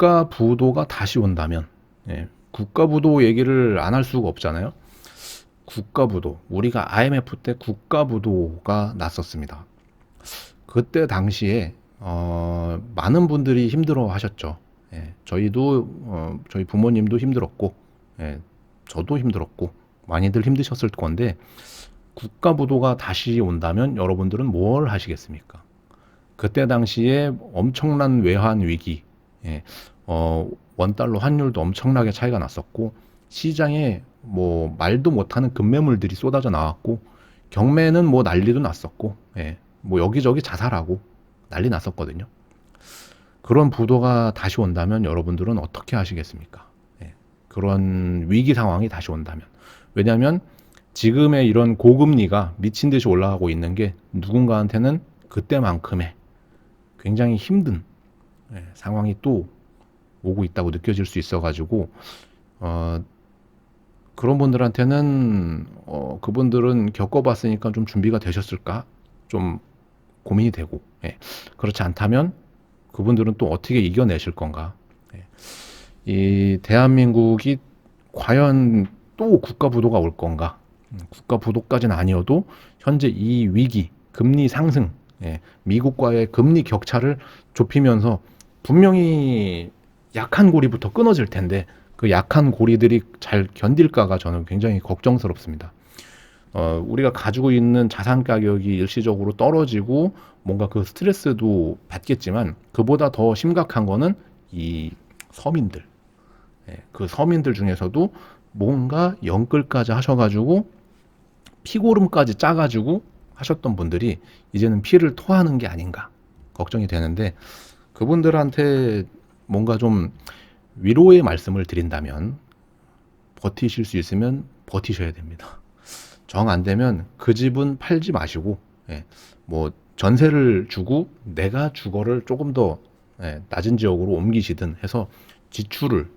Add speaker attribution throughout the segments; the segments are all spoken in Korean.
Speaker 1: 국가 부도가 다시 온다면, 국가 부도 얘기를 안 할 수가 없잖아요. 국가 부도, 우리가 IMF 때 국가 부도가 났었습니다. 그때 당시에 많은 분들이 힘들어 하셨죠. 저희도 저희 부모님도 힘들었고, 저도 힘들었고 많이들 힘드셨을 건데, 국가 부도가 다시 온다면 여러분들은 뭘 하시겠습니까? 그때 당시에 엄청난 외환 위기, 예, 원달러 환율도 엄청나게 차이가 났었고, 시장에 뭐 말도 못하는 급매물들이 쏟아져 나왔고, 경매는 뭐 난리도 났었고, 뭐 여기저기 자살하고 난리 났었거든요. 그런 부도가 다시 온다면 여러분들은 어떻게 하시겠습니까? 그런 위기 상황이 다시 온다면. 왜냐하면 지금의 이런 고금리가 미친 듯이 올라가고 있는 게 누군가한테는 그때만큼의 굉장히 힘든 상황이 또 오고 있다고 느껴질 수 있어가지고, 그런 분들한테는 그분들은 겪어봤으니까 좀 준비가 되셨을까? 좀 고민이 되고, 그렇지 않다면 그분들은 또 어떻게 이겨내실 건가? 이 대한민국이 과연 또 국가 부도가 올 건가? 국가 부도까지는 아니어도 현재 이 위기, 금리 상승, 미국과의 금리 격차를 좁히면서 분명히 약한 고리부터 끊어질 텐데, 그 약한 고리들이 잘 견딜까가 저는 굉장히 걱정스럽습니다. 우리가 가지고 있는 자산 가격이 일시적으로 떨어지고 뭔가 그 스트레스도 받겠지만, 그보다 더 심각한 거는 이 서민들, 그 서민들 중에서도 뭔가 연끌까지 하셔가지고 피고름까지 짜가지고 하셨던 분들이 이제는 피해를 토하는 게 아닌가 걱정이 되는데, 그분들한테 뭔가 좀 위로의 말씀을 드린다면, 버티실 수 있으면 버티셔야 됩니다. 정 안 되면 그 집은 팔지 마시고, 뭐 전세를 주고 내가 주거를 조금 더 낮은 지역으로 옮기시든 해서 지출을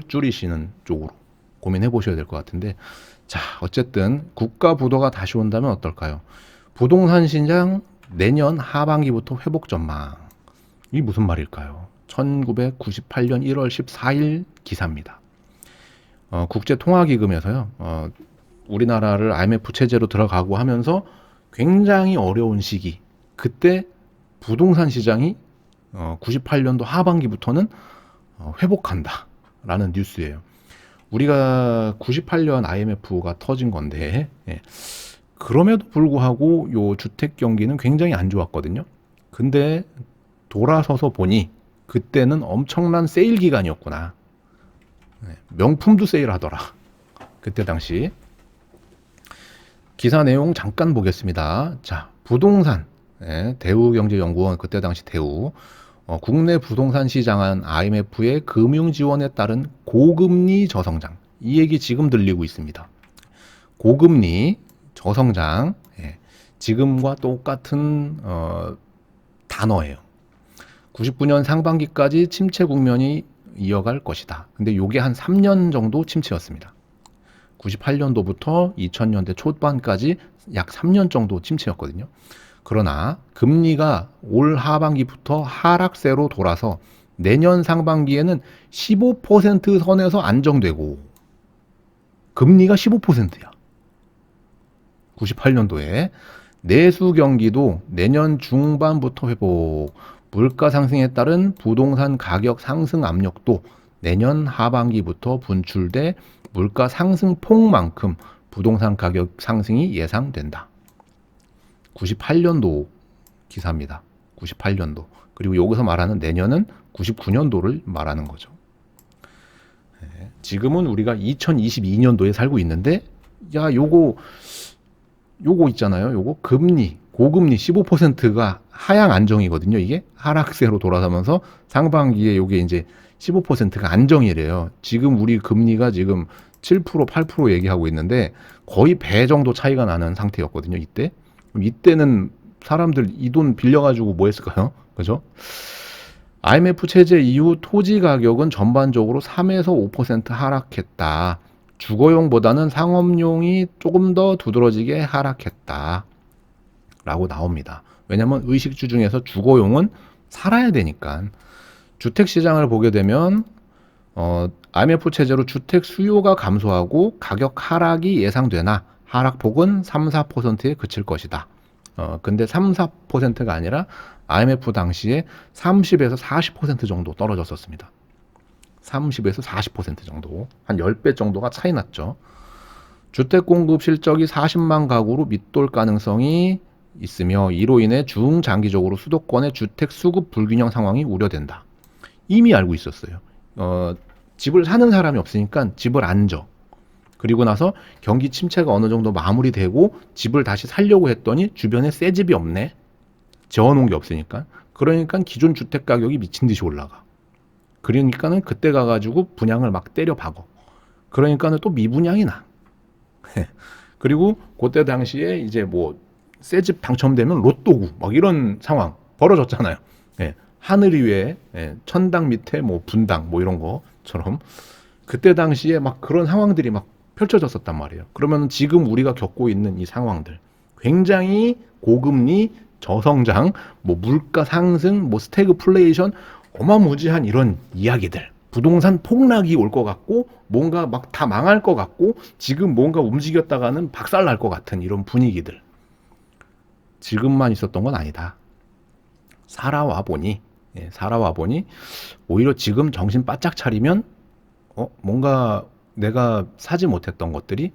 Speaker 1: 줄이시는 쪽으로 고민해 보셔야 될 것 같은데, 자, 어쨌든 국가 부도가 다시 온다면 어떨까요? 부동산 시장 내년 하반기부터 회복 전망. 이게 무슨 말일까요? 1998년 1월 14일 기사입니다. 국제통화기금에서요, 우리나라를 IMF 체제로 들어가고 하면서 굉장히 어려운 시기, 그때 부동산 시장이 98년도 하반기부터는 회복한다 라는 뉴스예요. 우리가 98년 IMF가 터진 건데, 그럼에도 불구하고 요 주택 경기는 굉장히 안 좋았거든요. 근데 돌아서서 보니 그때는 엄청난 세일 기간이었구나. 명품도 세일하더라. 그때 당시. 기사 내용 잠깐 보겠습니다. 자, 부동산, 대우경제연구원, 그때 당시 대우, 국내 부동산 시장은 IMF의 금융 지원에 따른 고금리 저성장. 이 얘기 지금 들리고 있습니다. 고금리 저성장, 지금과 똑같은 단어예요. 99년 상반기까지 침체 국면이 이어갈 것이다. 근데 요게 한 3년 정도 침체였습니다. 98년도부터 2000년대 초반까지 약 3년 정도 침체였거든요. 그러나 금리가 올 하반기부터 하락세로 돌아서 내년 상반기에는 15% 선에서 안정되고, 금리가 15%야. 98년도에 내수 경기도 내년 중반부터 회복, 물가 상승에 따른 부동산 가격 상승 압력도 내년 하반기부터 분출돼 물가 상승폭만큼 부동산 가격 상승이 예상된다. 98년도 기사입니다. 98년도. 그리고 여기서 말하는 내년은 99년도를 말하는 거죠. 지금은 우리가 2022년도에 살고 있는데, 야, 요거 있잖아요. 요거 금리, 고금리 15%가 하향 안정이거든요. 이게 하락세로 돌아서면서 상반기에 요게 이제 15%가 안정이래요. 지금 우리 금리가 지금 7%, 8% 얘기하고 있는데 거의 배 정도 차이가 나는 상태였거든요. 이때. 그럼 이때는 사람들 이 돈 빌려가지고 뭐 했을까요? 그죠? IMF 체제 이후 토지 가격은 전반적으로 3에서 5% 하락했다. 주거용보다는 상업용이 조금 더 두드러지게 하락했다. 라고 나옵니다. 왜냐면 의식주 중에서 주거용은 살아야 되니까. 주택 시장을 보게 되면 IMF 체제로 주택 수요가 감소하고 가격 하락이 예상되나 하락폭은 3-4%에 그칠 것이다. 근데 3-4%가 아니라 IMF 당시에 30에서 40% 정도 떨어졌었습니다. 30에서 40% 정도, 한 10배 정도가 차이 났죠. 주택 공급 실적이 40만 가구로 밑돌 가능성이 있으며 이로 인해 중장기적으로 수도권의 주택 수급 불균형 상황이 우려된다. 이미 알고 있었어요. 집을 사는 사람이 없으니까 집을 안 줘. 그리고 나서 경기 침체가 어느 정도 마무리되고 집을 다시 살려고 했더니 주변에 새 집이 없네. 재워놓은 게 없으니까. 그러니까 기존 주택 가격이 미친 듯이 올라가. 그러니까는 그때 가가지고 분양을 막 때려 박어. 그러니까는 또 미분양이 나. 그리고 그때 당시에 이제 뭐 새 집 당첨되면 로또구 막 이런 상황 벌어졌잖아요. 예. 하늘 위에 천당 밑에 뭐 분당 뭐 이런 거처럼 그때 당시에 막 그런 상황들이 막 펼쳐졌었단 말이에요. 그러면 지금 우리가 겪고 있는 이 상황들 굉장히 고금리, 저성장, 뭐 물가 상승, 뭐 스태그플레이션 어마무지한 이런 이야기들. 부동산 폭락이 올 것 같고 뭔가 막 다 망할 것 같고 지금 뭔가 움직였다가는 박살 날 것 같은 이런 분위기들. 지금만 있었던 건 아니다. 살아와 보니 오히려 지금 정신 바짝 차리면 뭔가 내가 사지 못했던 것들이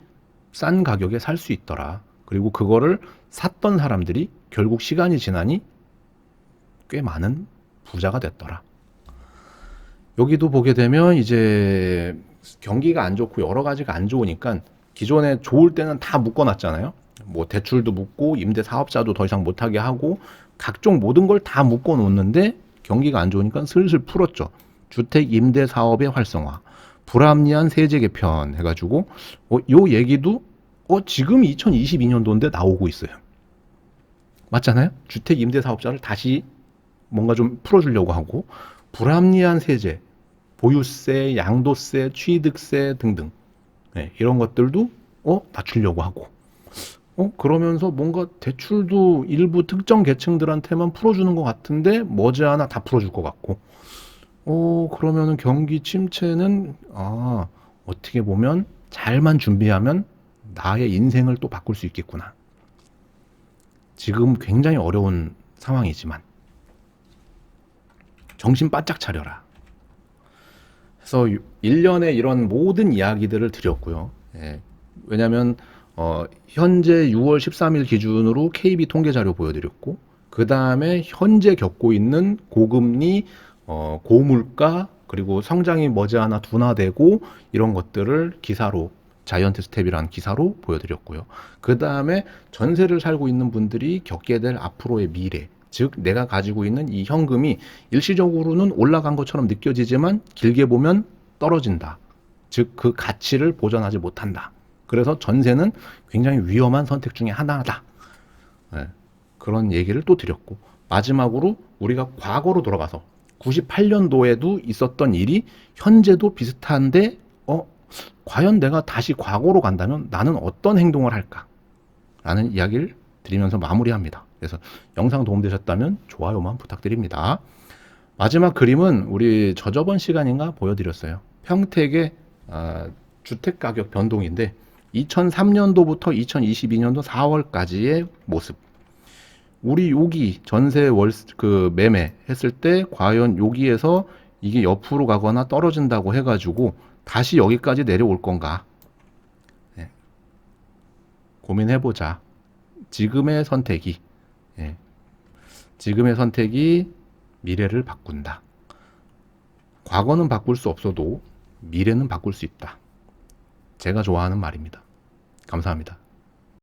Speaker 1: 싼 가격에 살 수 있더라. 그리고 그거를 샀던 사람들이 결국 시간이 지나니 꽤 많은 부자가 됐더라. 여기도 보게 되면 이제 경기가 안 좋고 여러 가지가 안 좋으니까 기존에 좋을 때는 다 묶어놨잖아요. 뭐 대출도 묶고 임대 사업자도 더 이상 못하게 하고 각종 모든 걸 다 묶어 놓는데 경기가 안 좋으니까 슬슬 풀었죠. 주택 임대 사업의 활성화, 불합리한 세제 개편 해가지고 요 얘기도 지금 2022년도인데 나오고 있어요. 맞잖아요? 주택 임대 사업자를 다시 뭔가 좀 풀어주려고 하고 불합리한 세제, 보유세, 양도세, 취득세 등등 이런 것들도 낮추려고 하고 그러면서 뭔가 대출도 일부 특정 계층들한테만 풀어주는 것 같은데 머지않아 다 풀어줄 것 같고 그러면은 경기 침체는 어떻게 보면 잘만 준비하면 나의 인생을 또 바꿀 수 있겠구나. 지금 굉장히 어려운 상황이지만 정신 바짝 차려라. 그래서 1년에 이런 모든 이야기들을 드렸고요. 왜냐하면 현재 6월 13일 기준으로 KB 통계 자료 보여드렸고 그 다음에 현재 겪고 있는 고금리, 고물가 그리고 성장이 머지않아 둔화되고 이런 것들을 기사로 자이언트 스텝이라는 기사로 보여드렸고요. 그 다음에 전세를 살고 있는 분들이 겪게 될 앞으로의 미래, 즉 내가 가지고 있는 이 현금이 일시적으로는 올라간 것처럼 느껴지지만 길게 보면 떨어진다. 즉 그 가치를 보전하지 못한다. 그래서 전세는 굉장히 위험한 선택 중에 하나다. 그런 얘기를 또 드렸고 마지막으로 우리가 과거로 돌아가서 98년도에도 있었던 일이 현재도 비슷한데 과연 내가 다시 과거로 간다면 나는 어떤 행동을 할까? 라는 이야기를 드리면서 마무리합니다. 그래서 영상 도움되셨다면 좋아요만 부탁드립니다. 마지막 그림은 우리 저저번 시간인가 보여드렸어요. 평택의 주택가격 변동인데 2003년도부터 2022년도 4월까지의 모습. 우리 여기 전세 매매 했을 때 과연 여기에서 이게 옆으로 가거나 떨어진다고 해가지고 다시 여기까지 내려올 건가? 고민해보자. 지금의 선택이 미래를 바꾼다. 과거는 바꿀 수 없어도 미래는 바꿀 수 있다. 제가 좋아하는 말입니다. 감사합니다.